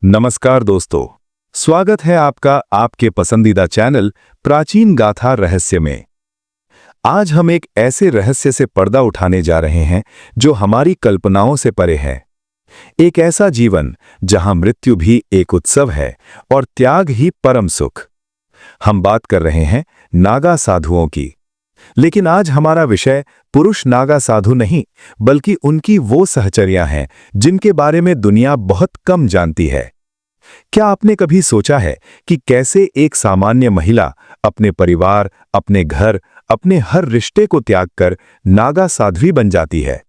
नमस्कार दोस्तों, स्वागत है आपका आपके पसंदीदा चैनल प्राचीन गाथा रहस्य में। आज हम एक ऐसे रहस्य से पर्दा उठाने जा रहे हैं जो हमारी कल्पनाओं से परे है। एक ऐसा जीवन जहां मृत्यु भी एक उत्सव है और त्याग ही परम सुख। हम बात कर रहे हैं नागा साधुओं की। लेकिन आज हमारा विषय पुरुष नागा साधु नहीं, बल्कि उनकी वो सहचर्या हैं जिनके बारे में दुनिया बहुत कम जानती है। क्या आपने कभी सोचा है कि कैसे एक सामान्य महिला अपने परिवार, अपने घर, अपने हर रिश्ते को त्याग कर नागा साध्वी बन जाती है?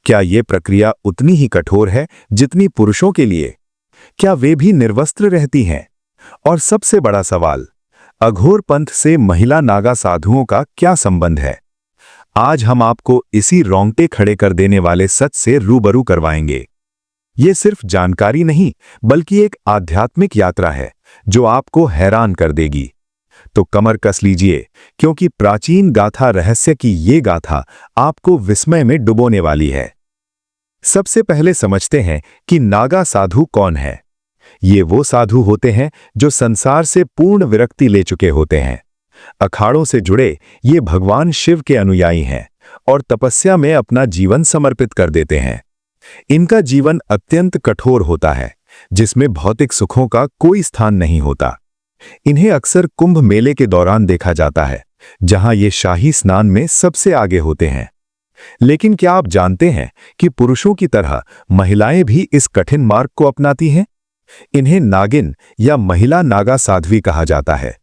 क्या ये प्रक्रिया उतनी ही कठोर है जितनी पुरुषों के लिए? क्या वे भी निर्वस्त्र रहती हैं? और सबसे बड़ा सवाल, अघोर पंथ से महिला नागा साधुओं का क्या संबंध है? आज हम आपको इसी रोंगटे खड़े कर देने वाले सच से रूबरू करवाएंगे। ये सिर्फ जानकारी नहीं, बल्कि एक आध्यात्मिक यात्रा है जो आपको हैरान कर देगी। तो कमर कस लीजिए, क्योंकि प्राचीन गाथा रहस्य की ये गाथा आपको विस्मय में डुबोने वाली है। सबसे पहले समझते हैं कि नागा साधु कौन है। ये वो साधु होते हैं जो संसार से पूर्ण विरक्ति ले चुके होते हैं। अखाड़ों से जुड़े ये भगवान शिव के अनुयायी हैं और तपस्या में अपना जीवन समर्पित कर देते हैं। इनका जीवन अत्यंत कठोर होता है, जिसमें भौतिक सुखों का कोई स्थान नहीं होता। इन्हें अक्सर कुंभ मेले के दौरान देखा जाता है, जहां ये शाही स्नान में सबसे आगे होते हैं। लेकिन क्या आप जानते हैं कि पुरुषों की तरह महिलाएं भी इस कठिन मार्ग को अपनाती हैं? इन्हें नागिन या महिला नागा साध्वी कहा जाता है।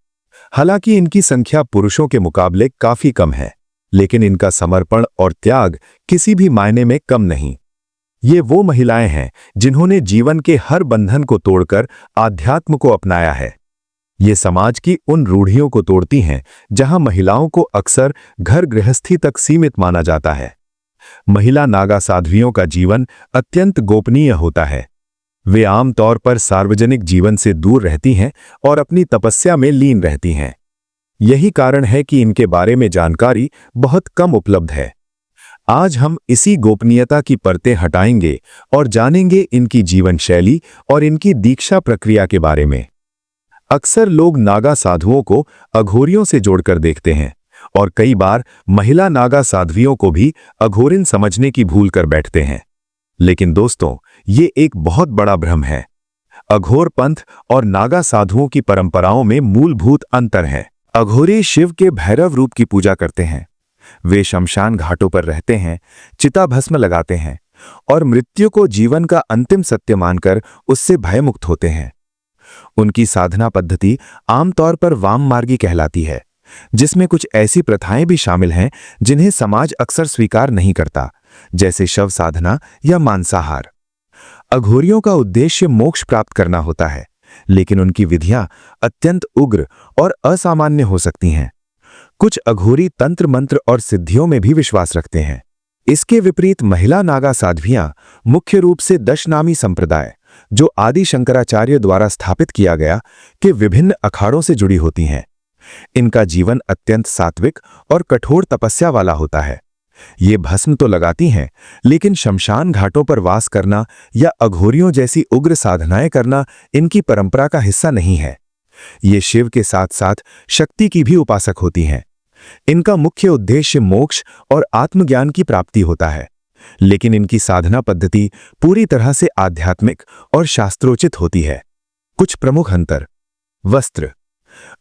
हालांकि इनकी संख्या पुरुषों के मुकाबले काफी कम है, लेकिन इनका समर्पण और त्याग किसी भी मायने में कम नहीं। ये वो महिलाएं हैं जिन्होंने जीवन के हर बंधन को तोड़कर आध्यात्म को अपनाया है। ये समाज की उन रूढ़ियों को तोड़ती हैं जहां महिलाओं को अक्सर घर गृहस्थी तक सीमित माना जाता है। महिला नागा साध्वियों का जीवन अत्यंत गोपनीय होता है। वे आमतौर पर सार्वजनिक जीवन से दूर रहती हैं और अपनी तपस्या में लीन रहती हैं। यही कारण है कि इनके बारे में जानकारी बहुत कम उपलब्ध है। आज हम इसी गोपनीयता की परतें हटाएंगे और जानेंगे इनकी जीवन शैली और इनकी दीक्षा प्रक्रिया के बारे में। अक्सर लोग नागा साधुओं को अघोरियों से जोड़कर देखते हैं और कई बार महिला नागा साध्वियों को भी अघोरिन समझने की भूल कर बैठते हैं। लेकिन दोस्तों, ये एक बहुत बड़ा भ्रम है। अघोर पंथ और नागा साधुओं की परंपराओं में मूलभूत अंतर है। अघोरी शिव के भैरव रूप की पूजा करते हैं। वे शमशान घाटों पर रहते हैं, चिता भस्म लगाते हैं और मृत्यु को जीवन का अंतिम सत्य मानकर उससे भयमुक्त होते हैं। उनकी साधना पद्धति आमतौर पर वाम मार्गी कहलाती है, जिसमें कुछ ऐसी प्रथाएं भी शामिल हैं जिन्हें समाज अक्सर स्वीकार नहीं करता, जैसे शव साधना या मांसाहार। अघोरियों का उद्देश्य मोक्ष प्राप्त करना होता है, लेकिन उनकी विधियां अत्यंत उग्र और असामान्य हो सकती हैं। कुछ अघोरी तंत्र मंत्र और सिद्धियों में भी विश्वास रखते हैं। इसके विपरीत महिला नागा साध्वियां मुख्य रूप से दशनामी संप्रदाय, जो आदि शंकराचार्य द्वारा स्थापित किया गया, के विभिन्न अखाड़ों से जुड़ी होती हैं। इनका जीवन अत्यंत सात्विक और कठोर तपस्या वाला होता है। ये भस्म तो लगाती हैं, लेकिन शमशान घाटों पर वास करना या अघोरियों जैसी उग्र साधनाएं करना इनकी परंपरा का हिस्सा नहीं है। ये शिव के साथ साथ शक्ति की भी उपासक होती हैं। इनका मुख्य उद्देश्य मोक्ष और आत्मज्ञान की प्राप्ति होता है, लेकिन इनकी साधना पद्धति पूरी तरह से आध्यात्मिक और शास्त्रोचित होती है। कुछ प्रमुख अंतर। वस्त्र।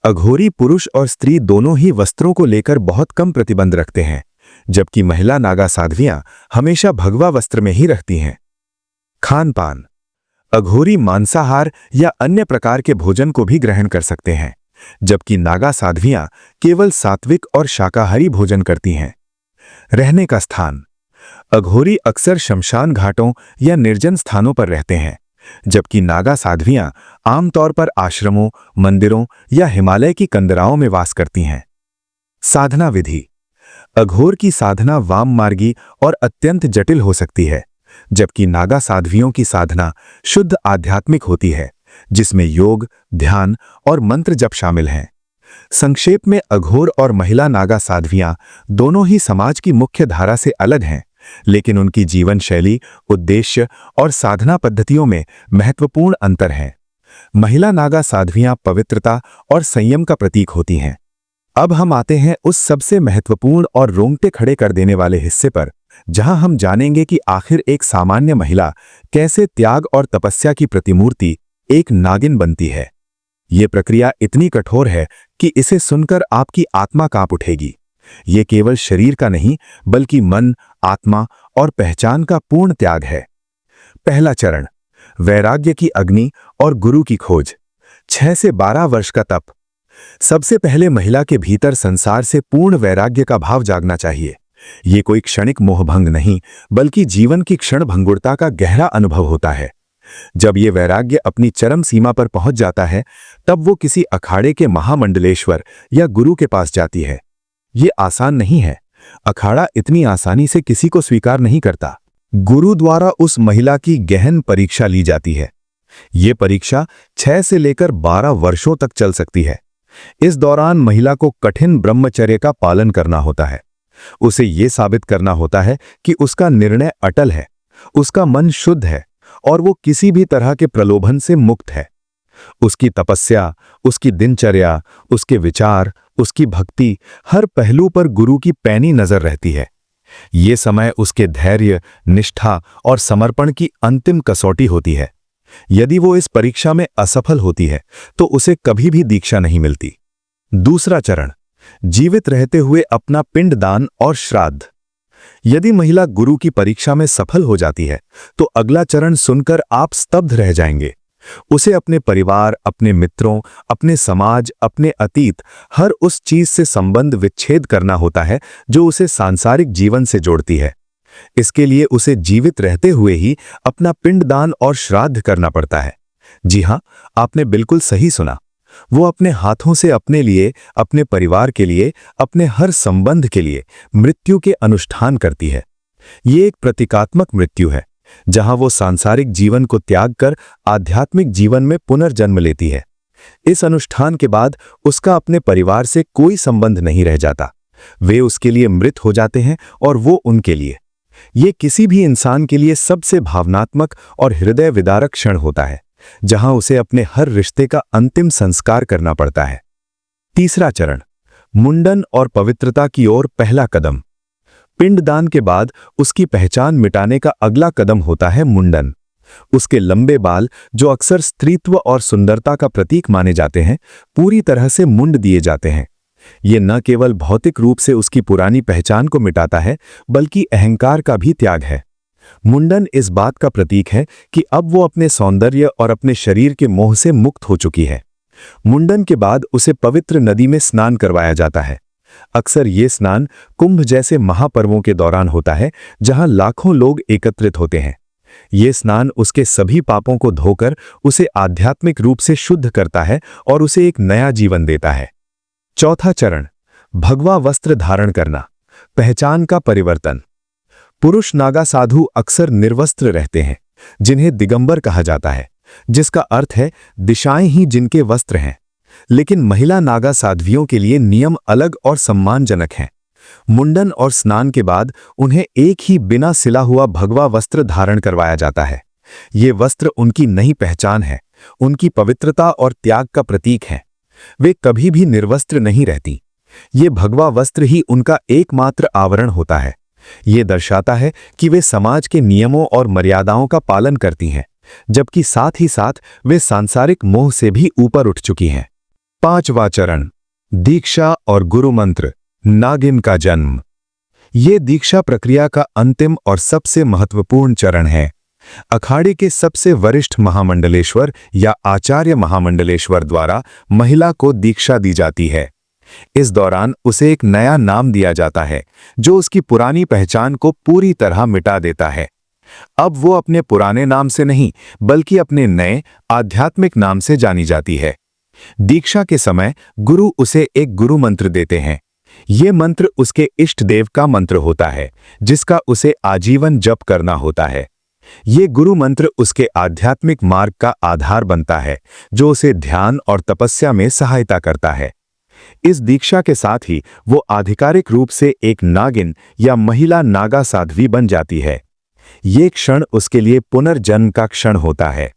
अघोरी पुरुष और स्त्री दोनों ही वस्त्रों को लेकर बहुत कम प्रतिबंध रखते हैं, जबकि महिला नागा साध्वियां हमेशा भगवा वस्त्र में ही रहती हैं। खान पान। अघोरी मांसाहार या अन्य प्रकार के भोजन को भी ग्रहण कर सकते हैं, जबकि नागा साध्वियां केवल सात्विक और शाकाहारी भोजन करती हैं। रहने का स्थान। अघोरी अक्सर शमशान घाटों या निर्जन स्थानों पर रहते हैं, जबकि नागा साध्वियां आमतौर पर आश्रमों, मंदिरों या हिमालय की कंदराओं में वास करती हैं। साधना विधि। अघोर की साधना वाम मार्गी और अत्यंत जटिल हो सकती है, जबकि नागा साध्वियों की साधना शुद्ध आध्यात्मिक होती है, जिसमें योग, ध्यान और मंत्र जप शामिल हैं। संक्षेप में, अघोर और महिला नागा साध्वियां दोनों ही समाज की मुख्य धारा से अलग हैं, लेकिन उनकी जीवन शैली, उद्देश्य और साधना पद्धतियों में महत्वपूर्ण अंतर है। महिला नागा साध्वियां पवित्रता और संयम का प्रतीक होती हैं। अब हम आते हैं उस सबसे महत्वपूर्ण और रोंगटे खड़े कर देने वाले हिस्से पर, जहां हम जानेंगे कि आखिर एक सामान्य महिला कैसे त्याग और तपस्या की प्रतिमूर्ति, एक नागिन बनती है। ये प्रक्रिया इतनी कठोर है कि इसे सुनकर आपकी आत्मा कांप उठेगी। ये केवल शरीर का नहीं, बल्कि मन, आत्मा और पहचान का पूर्ण त्याग है। पहला चरण, वैराग्य की अग्नि और गुरु की खोज। 6 से 12 वर्ष का तप। सबसे पहले महिला के भीतर संसार से पूर्ण वैराग्य का भाव जागना चाहिए। ये कोई क्षणिक मोहभंग नहीं, बल्कि जीवन की क्षणभंगुरता का गहरा अनुभव होता है। जब ये वैराग्य अपनी चरम सीमा पर पहुंच जाता है, तब वो किसी अखाड़े के महामंडलेश्वर या गुरु के पास जाती है। ये आसान नहीं है। अखाड़ा इतनी आसानी से किसी को स्वीकार नहीं करता। गुरु द्वारा उस महिला की गहन परीक्षा ली जाती है। ये परीक्षा 6 से लेकर 12 वर्षों तक चल सकती है। इस दौरान महिला को कठिन ब्रह्मचर्य का पालन करना होता है। उसे ये साबित करना होता है कि उसका निर्णय अटल है, उसका मन शुद्ध है और वो किसी भी तरह के प्रलोभन से मुक्त है। उसकी तपस्या, उसकी दिनचर्या, उसके विचार, उसकी भक्ति, हर पहलू पर गुरु की पैनी नजर रहती है। ये समय उसके धैर्य, निष्ठा और समर्पण की अंतिम कसौटी होती है। यदि वो इस परीक्षा में असफल होती है, तो उसे कभी भी दीक्षा नहीं मिलती। दूसरा चरण, जीवित रहते हुए अपना पिंडदान और श्राद्ध। यदि महिला गुरु की परीक्षा में सफल हो जाती है, तो अगला चरण सुनकर आप स्तब्ध रह जाएंगे। उसे अपने परिवार, अपने मित्रों, अपने समाज, अपने अतीत, हर उस चीज से संबंध विच्छेद करना होता है जो उसे सांसारिक जीवन से जोड़ती है। इसके लिए उसे जीवित रहते हुए ही अपना पिंडदान और श्राद्ध करना पड़ता है। जी हां, आपने बिल्कुल सही सुना। वो अपने हाथों से अपने लिए, अपने परिवार के लिए, अपने हर संबंध के लिए मृत्यु के अनुष्ठान करती है। ये एक प्रतीकात्मक मृत्यु है, जहां वो सांसारिक जीवन को त्याग कर आध्यात्मिक जीवन में पुनर्जन्म लेती है। इस अनुष्ठान के बाद उसका अपने परिवार से कोई संबंध नहीं रह जाता। वे उसके लिए मृत हो जाते हैं और वो उनके लिए। ये किसी भी इंसान के लिए सबसे भावनात्मक और हृदय विदारक क्षण होता है, जहां उसे अपने हर रिश्ते का अंतिम संस्कार करना पड़ता है। तीसरा चरण, मुंडन और पवित्रता की ओर पहला कदम। पिंडदान के बाद उसकी पहचान मिटाने का अगला कदम होता है मुंडन। उसके लंबे बाल, जो अक्सर स्त्रीत्व और सुंदरता का प्रतीक माने जाते हैं, पूरी तरह से मुंड दिए जाते हैं। ये न केवल भौतिक रूप से उसकी पुरानी पहचान को मिटाता है, बल्कि अहंकार का भी त्याग है। मुंडन इस बात का प्रतीक है कि अब वो अपने सौंदर्य और अपने शरीर के मोह से मुक्त हो चुकी है। मुंडन के बाद उसे पवित्र नदी में स्नान करवाया जाता है। अक्सर ये स्नान कुंभ जैसे महापर्वों के दौरान होता है, जहां लाखों लोग एकत्रित होते हैं। ये स्नान उसके सभी पापों को धोकर उसे आध्यात्मिक रूप से शुद्ध करता है और उसे एक नया जीवन देता है। चौथा चरण, भगवा वस्त्र धारण करना, पहचान का परिवर्तन। पुरुष नागा साधु अक्सर निर्वस्त्र रहते हैं, जिन्हें दिगंबर कहा जाता है, जिसका अर्थ है दिशाएं ही जिनके वस्त्र हैं। लेकिन महिला नागा साध्वियों के लिए नियम अलग और सम्मानजनक हैं। मुंडन और स्नान के बाद उन्हें एक ही बिना सिला हुआ भगवा वस्त्र धारण करवाया जाता है। ये वस्त्र उनकी नई पहचान है, उनकी पवित्रता और त्याग का प्रतीक है। वे कभी भी निर्वस्त्र नहीं रहती। ये भगवा वस्त्र ही उनका एकमात्र आवरण होता है। ये दर्शाता है कि वे समाज के नियमों और मर्यादाओं का पालन करती हैं, जबकि साथ ही साथ वे सांसारिक मोह से भी ऊपर उठ चुकी हैं। पांचवा चरण, दीक्षा और गुरु मंत्र, नागिन का जन्म। ये दीक्षा प्रक्रिया का अंतिम और सबसे महत्वपूर्ण चरण है। अखाड़े के सबसे वरिष्ठ महामंडलेश्वर या आचार्य महामंडलेश्वर द्वारा महिला को दीक्षा दी जाती है। इस दौरान उसे एक नया नाम दिया जाता है, जो उसकी पुरानी पहचान को पूरी तरह मिटा देता है। अब वो अपने पुराने नाम से नहीं, बल्कि अपने नए आध्यात्मिक नाम से जानी जाती है। दीक्षा के समय गुरु उसे एक गुरु मंत्र देते हैं। ये मंत्र उसके इष्ट देव का मंत्र होता है, जिसका उसे आजीवन जप करना होता है। ये गुरु मंत्र उसके आध्यात्मिक मार्ग का आधार बनता है, जो उसे ध्यान और तपस्या में सहायता करता है। इस दीक्षा के साथ ही वो आधिकारिक रूप से एक नागिन या महिला नागा साध्वी बन जाती है। ये क्षण उसके लिए पुनर्जन्म का क्षण होता है।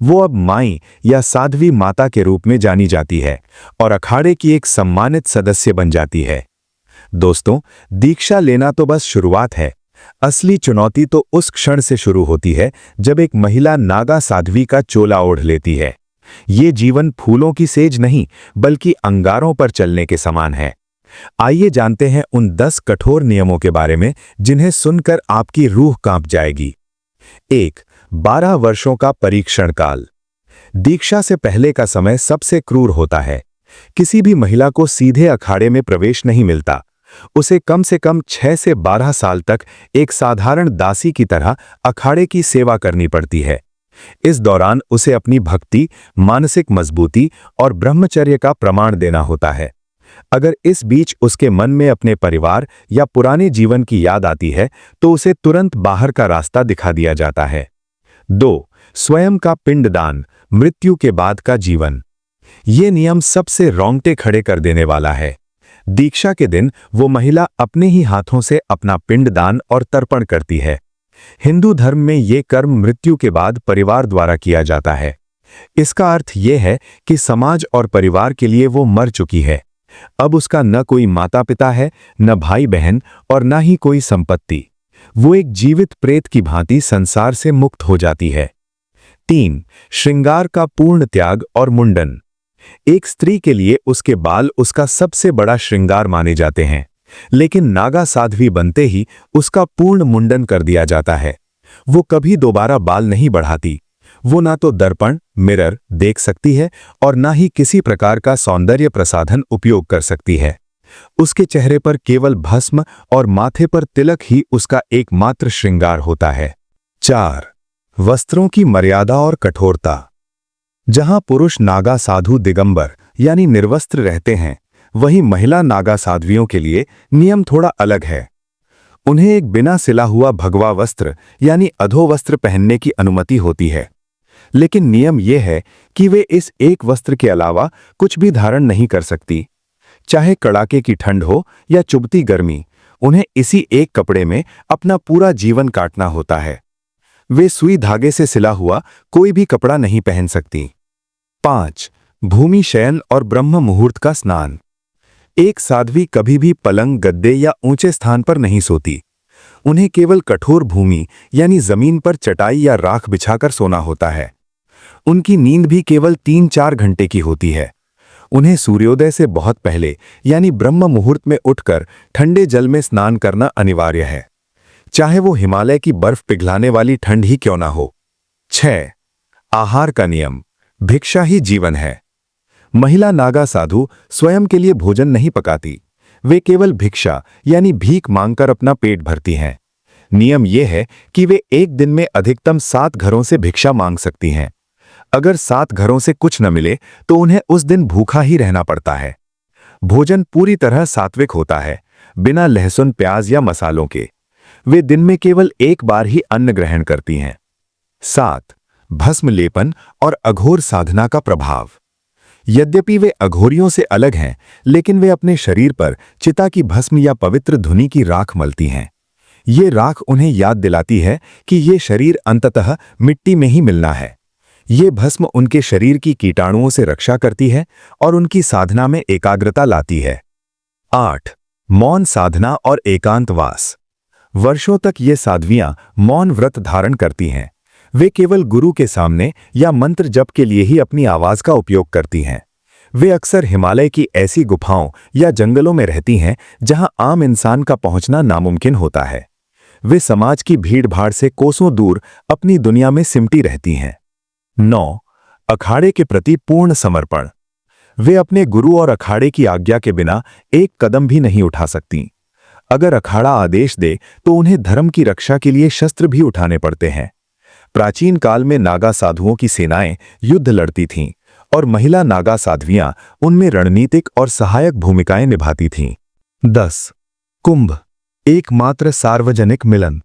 वो अब माई या साध्वी माता के रूप में जानी जाती है और अखाड़े की एक सम्मानित सदस्य बन जाती है। दोस्तों, दीक्षा लेना तो बस शुरुआत है। असली चुनौती तो उस क्षण से शुरू होती है जब एक महिला नागा साध्वी का चोला ओढ़ लेती है। ये जीवन फूलों की सेज नहीं, बल्कि अंगारों पर चलने के समान है। आइए जानते हैं उन 10 कठोर नियमों के बारे में जिन्हें सुनकर आपकी रूह कांप जाएगी। 1. 12 वर्षों का परीक्षण काल। दीक्षा से पहले का समय सबसे क्रूर होता है। किसी भी महिला को सीधे अखाड़े में प्रवेश नहीं मिलता। उसे कम से कम 6 से 12 साल तक एक साधारण दासी की तरह अखाड़े की सेवा करनी पड़ती है। इस दौरान उसे अपनी भक्ति, मानसिक मजबूती और ब्रह्मचर्य का प्रमाण देना होता है। अगर इस बीच उसके मन में अपने परिवार या पुराने जीवन की याद आती है तो उसे तुरंत बाहर का रास्ता दिखा दिया जाता है। 2. स्वयं का पिंडदान, मृत्यु के बाद का जीवन। ये नियम सबसे रोंगटे खड़े कर देने वाला है। दीक्षा के दिन वो महिला अपने ही हाथों से अपना पिंडदान और तर्पण करती है। हिंदू धर्म में ये कर्म मृत्यु के बाद परिवार द्वारा किया जाता है। इसका अर्थ ये है कि समाज और परिवार के लिए वो मर चुकी है। अब उसका न कोई माता पिता है, न भाई बहन और न ही कोई संपत्ति। वो एक जीवित प्रेत की भांति संसार से मुक्त हो जाती है। 3. श्रृंगार का पूर्ण त्याग और मुंडन। एक स्त्री के लिए उसके बाल उसका सबसे बड़ा श्रृंगार माने जाते हैं, लेकिन नागा साध्वी बनते ही उसका पूर्ण मुंडन कर दिया जाता है। वो कभी दोबारा बाल नहीं बढ़ाती। वो ना तो दर्पण, मिरर देख सकती है और ना ही किसी प्रकार का सौंदर्य प्रसाधन उपयोग कर सकती है। उसके चेहरे पर केवल भस्म और माथे पर तिलक ही उसका एकमात्र श्रृंगार होता है। 4. वस्त्रों की मर्यादा और कठोरता। जहां पुरुष नागा साधु दिगंबर यानी निर्वस्त्र रहते हैं, वहीं महिला नागा साध्वियों के लिए नियम थोड़ा अलग है। उन्हें एक बिना सिला हुआ भगवा वस्त्र यानी अधोवस्त्र पहनने की अनुमति होती है, लेकिन नियम यह है कि वे इस एक वस्त्र के अलावा कुछ भी धारण नहीं कर सकती। चाहे कड़ाके की ठंड हो या चुभती गर्मी, उन्हें इसी एक कपड़े में अपना पूरा जीवन काटना होता है। वे सुई धागे से सिला हुआ कोई भी कपड़ा नहीं पहन सकती। 5. भूमि शयन और ब्रह्म मुहूर्त का स्नान। एक साध्वी कभी भी पलंग, गद्दे या ऊंचे स्थान पर नहीं सोती। उन्हें केवल कठोर भूमि यानी जमीन पर चटाई या राख बिछाकर सोना होता है। उनकी नींद भी केवल 3-4 घंटे की होती है। उन्हें सूर्योदय से बहुत पहले यानी ब्रह्म मुहूर्त में उठकर ठंडे जल में स्नान करना अनिवार्य है, चाहे वो हिमालय की बर्फ पिघलाने वाली ठंड ही क्यों ना हो। 6. आहार का नियम, भिक्षा ही जीवन है। महिला नागा साधु स्वयं के लिए भोजन नहीं पकाती। वे केवल भिक्षा यानी भीख मांगकर अपना पेट भरती हैं। नियम यह है कि वे एक दिन में अधिकतम 7 घरों से भिक्षा मांग सकती हैं। अगर 7 घरों से कुछ न मिले तो उन्हें उस दिन भूखा ही रहना पड़ता है। भोजन पूरी तरह सात्विक होता है, बिना लहसुन, प्याज या मसालों के। वे दिन में केवल एक बार ही अन्न ग्रहण करती हैं। 7. भस्म लेपन और अघोर साधना का प्रभाव। यद्यपि वे अघोरियों से अलग हैं, लेकिन वे अपने शरीर पर चिता की भस्म या पवित्र धुनी की राख मलती हैं। ये राख उन्हें याद दिलाती है कि ये शरीर अंततः मिट्टी में ही मिलना है। ये भस्म उनके शरीर की कीटाणुओं से रक्षा करती है और उनकी साधना में एकाग्रता लाती है। 8. मौन साधना और एकांतवास। वर्षों तक ये साध्वियां मौन व्रत धारण करती हैं। वे केवल गुरु के सामने या मंत्र जप के लिए ही अपनी आवाज का उपयोग करती हैं। वे अक्सर हिमालय की ऐसी गुफाओं या जंगलों में रहती हैं जहां आम इंसान का पहुंचना नामुमकिन होता है। वे समाज की भीड़-भाड़ से कोसों दूर अपनी दुनिया में सिमटी रहती हैं। 9. अखाड़े के प्रति पूर्ण समर्पण। वे अपने गुरु और अखाड़े की आज्ञा के बिना एक कदम भी नहीं उठा सकती। अगर अखाड़ा आदेश दे तो उन्हें धर्म की रक्षा के लिए शस्त्र भी उठाने पड़ते हैं। प्राचीन काल में नागा साधुओं की सेनाएं युद्ध लड़ती थीं और महिला नागा साध्वियां उनमें रणनीतिक और सहायक भूमिकाएं निभाती थीं। 10. कुंभ, एकमात्र सार्वजनिक मिलन।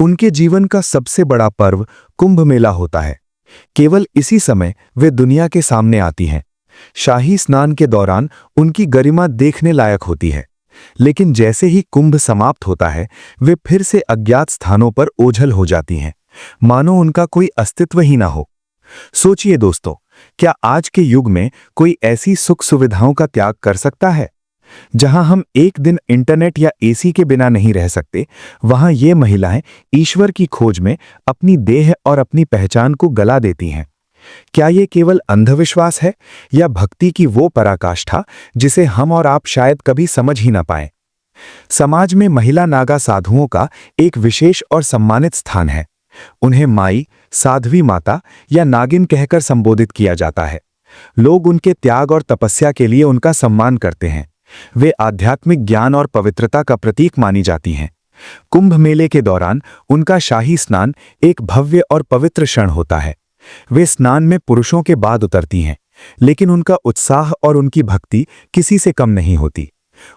उनके जीवन का सबसे बड़ा पर्व कुंभ मेला होता है। केवल इसी समय वे दुनिया के सामने आती हैं। शाही स्नान के दौरान उनकी गरिमा देखने लायक होती है, लेकिन जैसे ही कुंभ समाप्त होता है वे फिर से अज्ञात स्थानों पर ओझल हो जाती हैं, मानो उनका कोई अस्तित्व ही ना हो। सोचिए दोस्तों, क्या आज के युग में कोई ऐसी सुख सुविधाओं का त्याग कर सकता है? जहां हम एक दिन इंटरनेट या एसी के बिना नहीं रह सकते, वहां ये महिलाएं ईश्वर की खोज में अपनी देह और अपनी पहचान को गला देती हैं। क्या ये केवल अंधविश्वास है या भक्ति की वो पराकाष्ठा जिसे हम और आप शायद कभी समझ ही ना पाएं? समाज में महिला नागा साधुओं का एक विशेष और सम्मानित स्थान है। उन्हें माई, साध्वी माता या नागिन कहकर संबोधित किया जाता है। लोग उनके त्याग और तपस्या के लिए उनका सम्मान करते हैं। वे आध्यात्मिक ज्ञान और पवित्रता का प्रतीक मानी जाती हैं। कुंभ मेले के दौरान उनका शाही स्नान एक भव्य और पवित्र क्षण होता है। वे स्नान में पुरुषों के बाद उतरती हैं, लेकिन उनका उत्साह और उनकी भक्ति किसी से कम नहीं होती।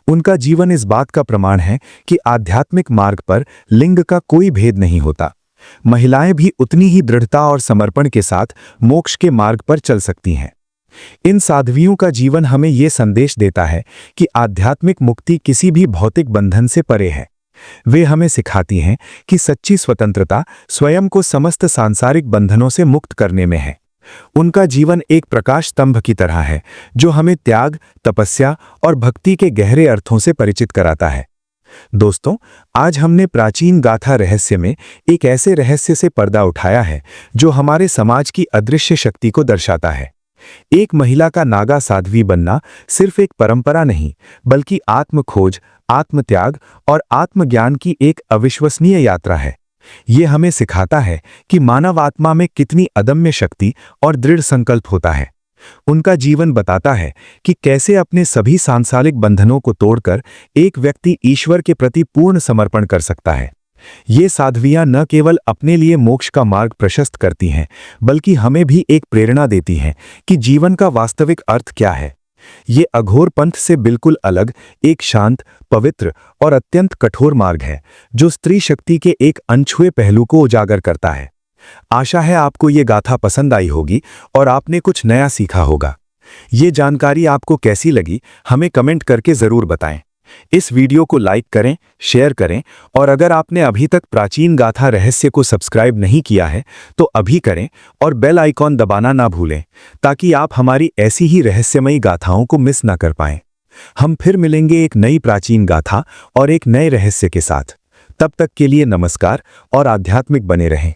उनका जीवन इस बात का प्रमाण है कि आध्यात्मिक मार्ग पर लिंग का कोई भेद नहीं होता। महिलाएं भी उतनी ही दृढ़ता और समर्पण के साथ मोक्ष के मार्ग पर चल सकती हैं। इन साध्वियों का जीवन हमें यह संदेश देता है कि आध्यात्मिक मुक्ति किसी भी भौतिक बंधन से परे है। वे हमें सिखाती हैं कि सच्ची स्वतंत्रता स्वयं को समस्त सांसारिक बंधनों से मुक्त करने में है। उनका जीवन एक प्रकाश स्तंभ की तरह है जो हमें त्याग, तपस्या और भक्ति के गहरे अर्थों से परिचित कराता है। दोस्तों, आज हमने प्राचीन गाथा रहस्य में एक ऐसे रहस्य से पर्दा उठाया है जो हमारे समाज की अदृश्य शक्ति को दर्शाता है। एक महिला का नागा साध्वी बनना सिर्फ एक परंपरा नहीं, बल्कि आत्म खोज, आत्मत्याग और आत्मज्ञान की एक अविश्वसनीय यात्रा है। ये हमें सिखाता है कि मानव आत्मा में कितनी अदम्य शक्ति और दृढ़ संकल्प होता है। उनका जीवन बताता है कि कैसे अपने सभी सांसारिक बंधनों को तोड़कर एक व्यक्ति ईश्वर के प्रति पूर्ण समर्पण कर सकता है। ये साध्वियां न केवल अपने लिए मोक्ष का मार्ग प्रशस्त करती हैं, बल्कि हमें भी एक प्रेरणा देती हैं कि जीवन का वास्तविक अर्थ क्या है। ये अघोर पंथ से बिल्कुल अलग एक शांत, पवित्र और अत्यंत कठोर मार्ग है जो स्त्री शक्ति के एक अनछुए पहलू को उजागर करता है। आशा है आपको ये गाथा पसंद आई होगी और आपने कुछ नया सीखा होगा। ये जानकारी आपको कैसी लगी हमें कमेंट करके जरूर बताएं। इस वीडियो को लाइक करें, शेयर करें और अगर आपने अभी तक प्राचीन गाथा रहस्य को सब्सक्राइब नहीं किया है तो अभी करें और बेल आइकॉन दबाना ना भूलें ताकि आप हमारी ऐसी ही रहस्यमयी गाथाओं को मिस ना कर पाएं। हम फिर मिलेंगे एक नई प्राचीन गाथा और एक नए रहस्य के साथ। तब तक के लिए नमस्कार और आध्यात्मिक बने रहें।